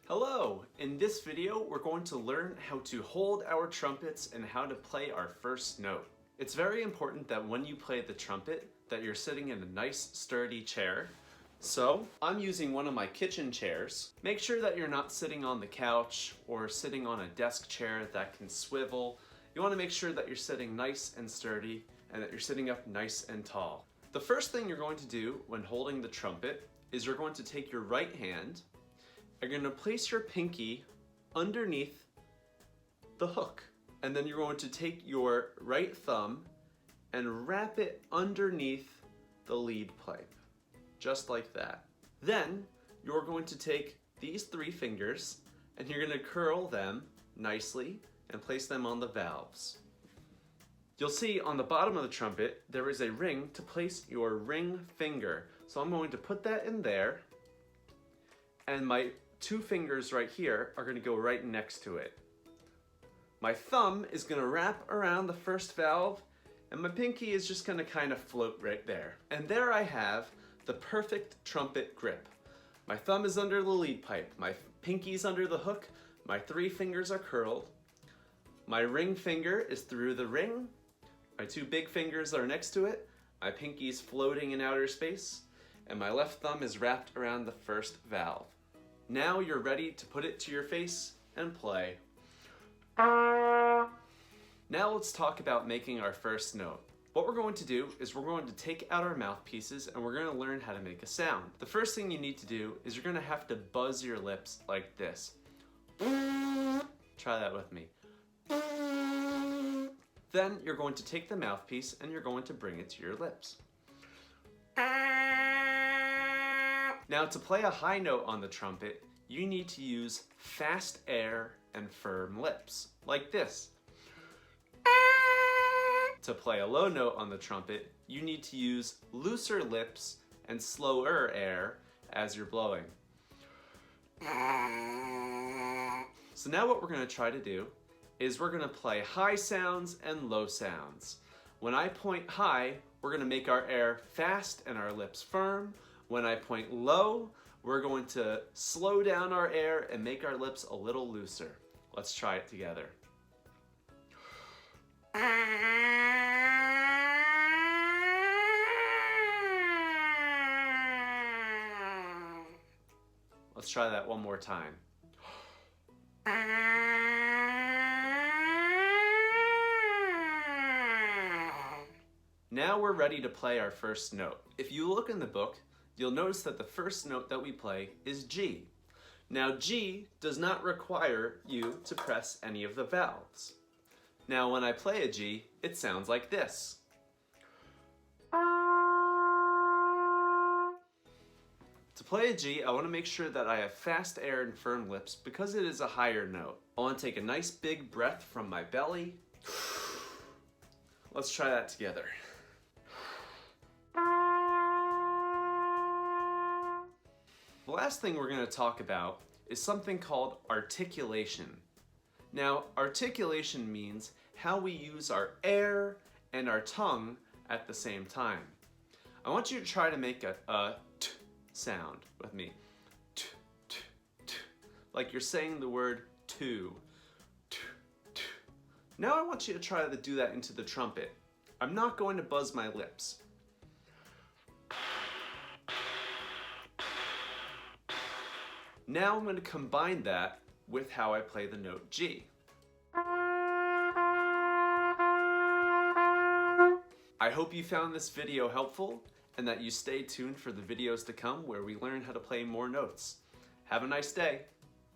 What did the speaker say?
Hello! In this video, we're going to learn how to hold our trumpets and how to play our first note. It's very important that when you play the trumpet, that you're sitting in a nice sturdy chair. So, I'm using one of my kitchen chairs. Make sure that you're not sitting on the couch or sitting on a desk chair that can swivel. You want to make sure that you're sitting nice and sturdy and that you're sitting up nice and tall. The first thing you're going to do when holding the trumpet is you're going to take your right hand. You're going to place your pinky underneath the hook, and then you're going to take your right thumb and wrap it underneath the lead pipe, just like that. Then you're going to take these three fingers and you're going to curl them nicely and place them on the valves. You'll see on the bottom of the trumpet there is a ring to place your ring finger. So I'm going to put that in there, and my two fingers right here are going to go right next to it. My thumb is going to wrap around the first valve, and my pinky is just going to kind of float right there. And there I have the perfect trumpet grip. My thumb is under the lead pipe, my pinky's under the hook, my three fingers are curled, my ring finger is through the ring, my two big fingers are next to it, my pinky's floating in outer space, and my left thumb is wrapped around the first valve. Now you're ready to put it to your face and play. Now let's talk about making our first note. What we're going to do is we're going to take out our mouthpieces and we're going to learn how to make a sound. The first thing you need to do is you're going to have to buzz your lips like this. Try that with me. Then you're going to take the mouthpiece and you're going to bring it to your lips. Now to play a high note on the trumpet, you need to use fast air and firm lips, like this. To play a low note on the trumpet, you need to use looser lips and slower air as you're blowing. So now what we're going to try to do is we're going to play high sounds and low sounds. When I point high, we're going to make our air fast and our lips firm. When I point low, we're going to slow down our air and make our lips a little looser. Let's try it together. Let's try that one more time. Now we're ready to play our first note. If you look in the book, you'll notice that the first note that we play is G. Now G does not require you to press any of the valves. Now when I play a G, it sounds like this. To play a G, I want to make sure that I have fast air and firm lips because it is a higher note. I want to take a nice big breath from my belly. Let's try that together. The last thing we're going to talk about is something called articulation. Now, articulation means how we use our air and our tongue at the same time. I want you to try to make a t sound with me. T, t, t. Like you're saying the word to. T, t. Now I want you to try to do that into the trumpet. I'm not going to buzz my lips. Now I'm going to combine that with how I play the note G. I hope you found this video helpful and that you stay tuned for the videos to come where we learn how to play more notes. Have a nice day.